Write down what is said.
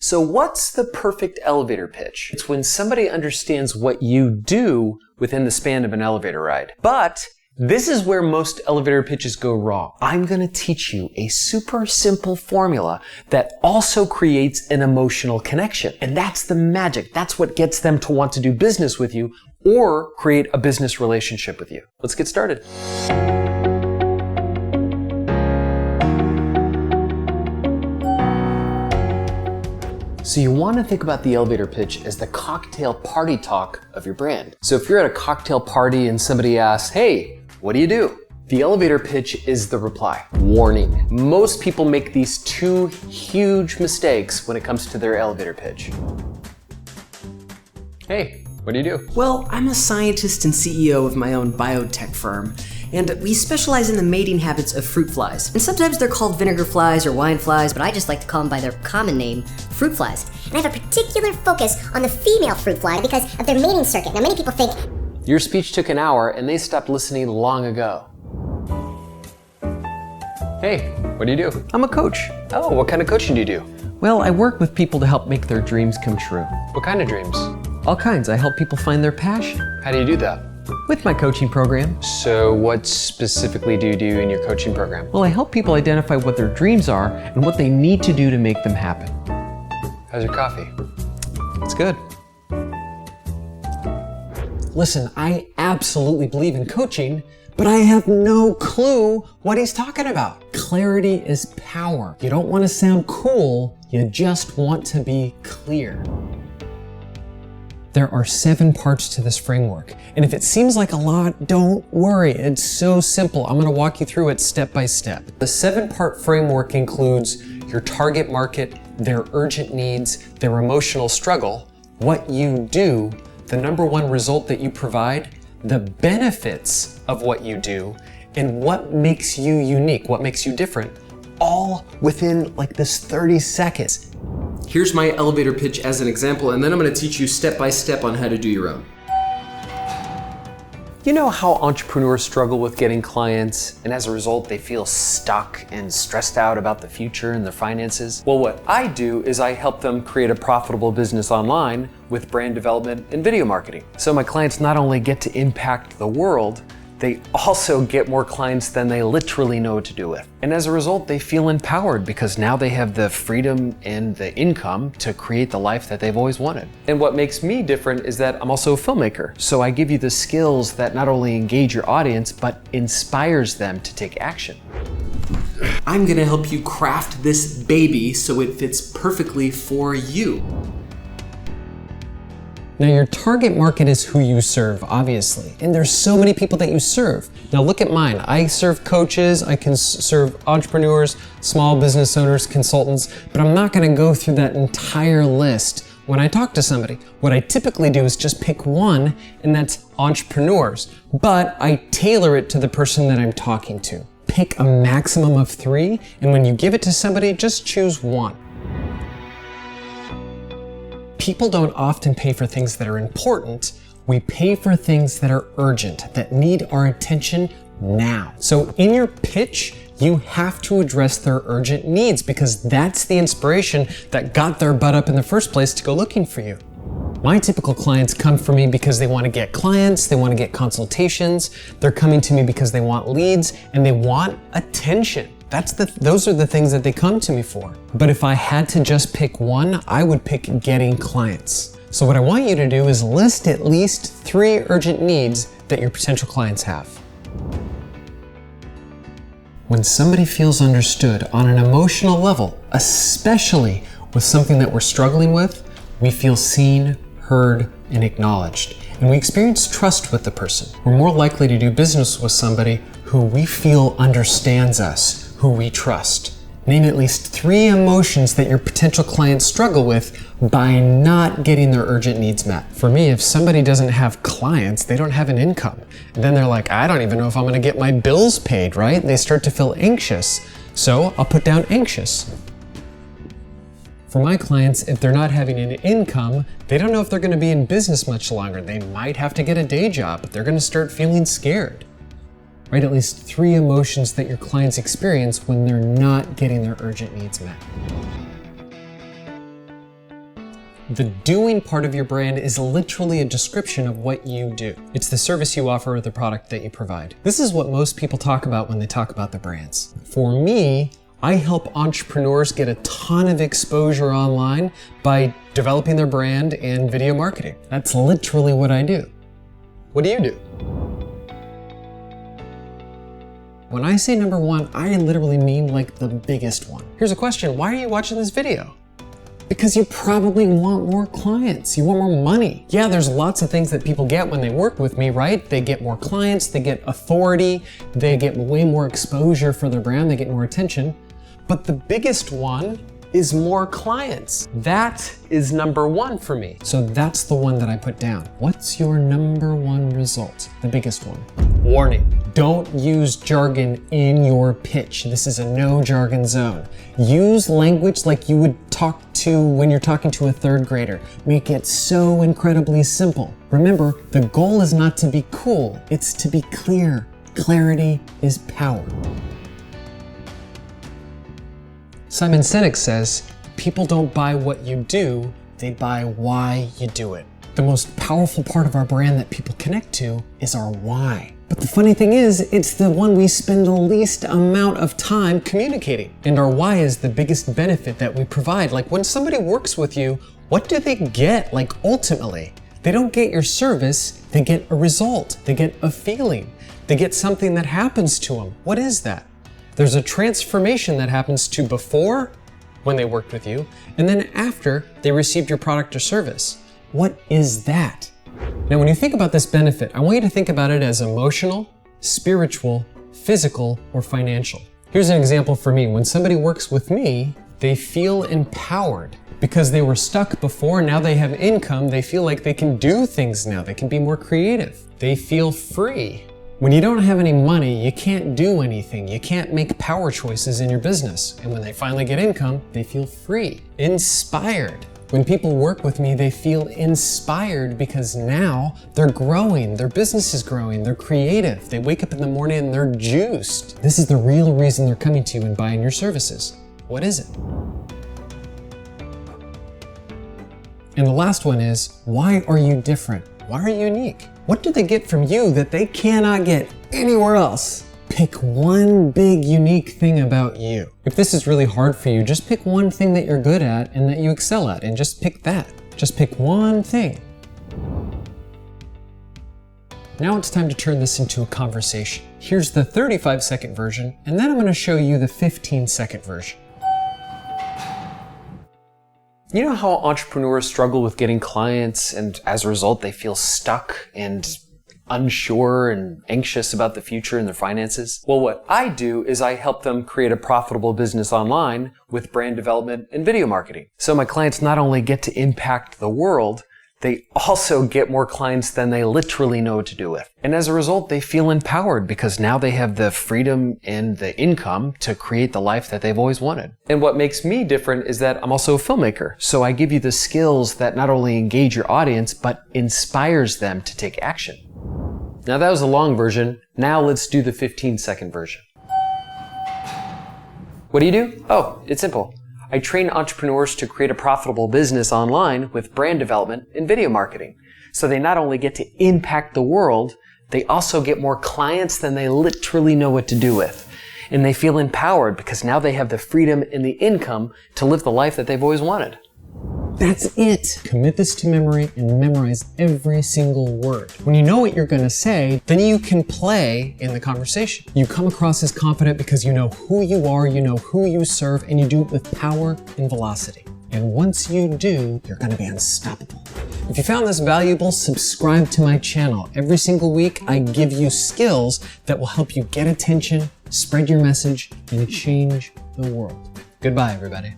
So what's the perfect elevator pitch? It's when somebody understands what you do within the span of an elevator ride. But this is where most elevator pitches go wrong. I'm going to teach you a super simple formula that also creates an emotional connection. And that's the magic. That's what gets them to want to do business with you or create a business relationship with you. Let's get started. So you want to think about the elevator pitch as the cocktail party talk of your brand. So if you're at a cocktail party and somebody asks, "Hey, what do you do?" The elevator pitch is the reply. Warning. Most people make these two huge mistakes when it comes to their elevator pitch. Hey, what do you do? Well, I'm a scientist and CEO of my own biotech firm, and we specialize in the mating habits of fruit flies. And sometimes they're called vinegar flies or wine flies, but I just like to call them by their common name, fruit flies. And I have a particular focus on the female fruit fly because of their mating circuit. Now, many people think, Your speech took an hour and they stopped listening long ago. Hey, what do you do? I'm a coach. Oh, what kind of coaching do you do? Well, I work with people to help make their dreams come true. What kind of dreams? All kinds. I help people find their passion How do you do that? with my coaching program. So what specifically do you do in your coaching program? Well, I help people identify what their dreams are and what they need to do to make them happen. How's your coffee? It's good. Listen, I absolutely believe in coaching, but I have no clue what he's talking about. Clarity is power. You don't want to sound cool, you just want to be clear. There are 7 parts to this framework, and if it seems like a lot, don't worry, it's so simple. I'm going to walk you through it step by step. The 7-part framework includes your target market, their urgent needs, their emotional struggle, what you do, the number 1 result that you provide, the benefits of what you do, and what makes you unique, what makes you different, all within like this 30 seconds. Here's my elevator pitch as an example, and then I'm going to teach you step by step on how to do your own. You know how entrepreneurs struggle with getting clients and as a result they feel stuck and stressed out about the future and their finances? Well, what I do is I help them create a profitable business online with brand development and video marketing. So my clients not only get to impact the world, they also get more clients than they literally know what to do with. And as a result, they feel empowered because now they have the freedom and the income to create the life that they've always wanted. And what makes me different is that I'm also a filmmaker. So I give you the skills that not only engage your audience, but inspires them to take action. I'm going to help you craft this baby so it fits perfectly for you. Now your target market is who you serve, obviously, and there's so many people that you serve. Now look at mine. I serve coaches, I can serve entrepreneurs, small business owners, consultants, but I'm not gonna go through that entire list when I talk to somebody. What I typically do is just pick one, and that's entrepreneurs, but I tailor it to the person that I'm talking to. Pick a maximum of 3, and when you give it to somebody, just choose one. People don't often pay for things that are important. We pay for things that are urgent, that need our attention now. So in your pitch, you have to address their urgent needs because that's the inspiration that got their butt up in the first place to go looking for you. My typical clients come for me because they want to get clients, they want to get consultations, they're coming to me because they want leads and they want attention. Those are the things that they come to me for. But if I had to just pick one, I would pick getting clients. So what I want you to do is list at least 3 urgent needs that your potential clients have. When somebody feels understood on an emotional level, especially with something that we're struggling with, we feel seen, heard, and acknowledged. And we experience trust with the person. We're more likely to do business with somebody who we feel understands us, who we trust. Name at least 3 emotions that your potential clients struggle with by not getting their urgent needs met. For me, if somebody doesn't have clients, they don't have an income. And then they're like, I don't even know if I'm gonna get my bills paid, right? They start to feel anxious. So I'll put down anxious. For my clients, if they're not having an income, they don't know if they're gonna be in business much longer. They might have to get a day job, but they're gonna start feeling scared. Write at least 3 emotions that your clients experience when they're not getting their urgent needs met. The doing part of your brand is literally a description of what you do. It's the service you offer or the product that you provide. This is what most people talk about when they talk about the brands. For me, I help entrepreneurs get a ton of exposure online by developing their brand and video marketing. That's literally what I do. What do you do? When I say number one, I literally mean like the biggest one. Here's a question, why are you watching this video? Because you probably want more clients, you want more money. Yeah, there's lots of things that people get when they work with me, right? They get more clients, they get authority, they get way more exposure for their brand, they get more attention. But the biggest one is more clients. That is number one for me. So that's the one that I put down. What's your number one result? The biggest one. Warning, don't use jargon in your pitch. This is a no jargon zone. Use language like you would talk to when you're talking to a third grader. Make it so incredibly simple. Remember, the goal is not to be cool, it's to be clear. Clarity is power. Simon Sinek says, people don't buy what you do, they buy why you do it. The most powerful part of our brand that people connect to is our why. But the funny thing is, it's the one we spend the least amount of time communicating. And our why is the biggest benefit that we provide. Like when somebody works with you, what do they get? Like ultimately, they don't get your service, they get a result, they get a feeling, they get something that happens to them. What is that? There's a transformation that happens to before, when they worked with you, and then after they received your product or service. What is that? Now, when you think about this benefit, I want you to think about it as emotional, spiritual, physical, or financial. Here's an example for me. When somebody works with me, they feel empowered because they were stuck before. Now they have income. They feel like they can do things now. They can be more creative. They feel free. When you don't have any money, you can't do anything. You can't make power choices in your business. And when they finally get income, they feel free, inspired. When people work with me, they feel inspired because now they're growing, their business is growing, they're creative. They wake up in the morning and they're juiced. This is the real reason they're coming to you and buying your services. What is it? And the last one is, why are you different? Why are you unique? What do they get from you that they cannot get anywhere else? Pick one big unique thing about you. If this is really hard for you, just pick one thing that you're good at and that you excel at, and just pick that. Just pick one thing. Now it's time to turn this into a conversation. Here's the 35-second version, and then I'm going to show you the 15-second version. You know how entrepreneurs struggle with getting clients and as a result they feel stuck and unsure and anxious about the future and their finances? Well, what I do is I help them create a profitable business online with brand development and video marketing. So my clients not only get to impact the world, they also get more clients than they literally know what to do with. And as a result, they feel empowered because now they have the freedom and the income to create the life that they've always wanted. And what makes me different is that I'm also a filmmaker. So I give you the skills that not only engage your audience, but inspires them to take action. Now that was a long version. Now let's do the 15-second version. What do? Oh, it's simple. I train entrepreneurs to create a profitable business online with brand development and video marketing. So they not only get to impact the world, they also get more clients than they literally know what to do with. And they feel empowered because now they have the freedom and the income to live the life that they've always wanted. That's it. Commit this to memory and memorize every single word. When you know what you're going to say, then you can play in the conversation. You come across as confident because you know who you are, you know who you serve, and you do it with power and velocity. And once you do, you're going to be unstoppable. If you found this valuable, subscribe to my channel. Every single week, I give you skills that will help you get attention, spread your message, and change the world. Goodbye, everybody.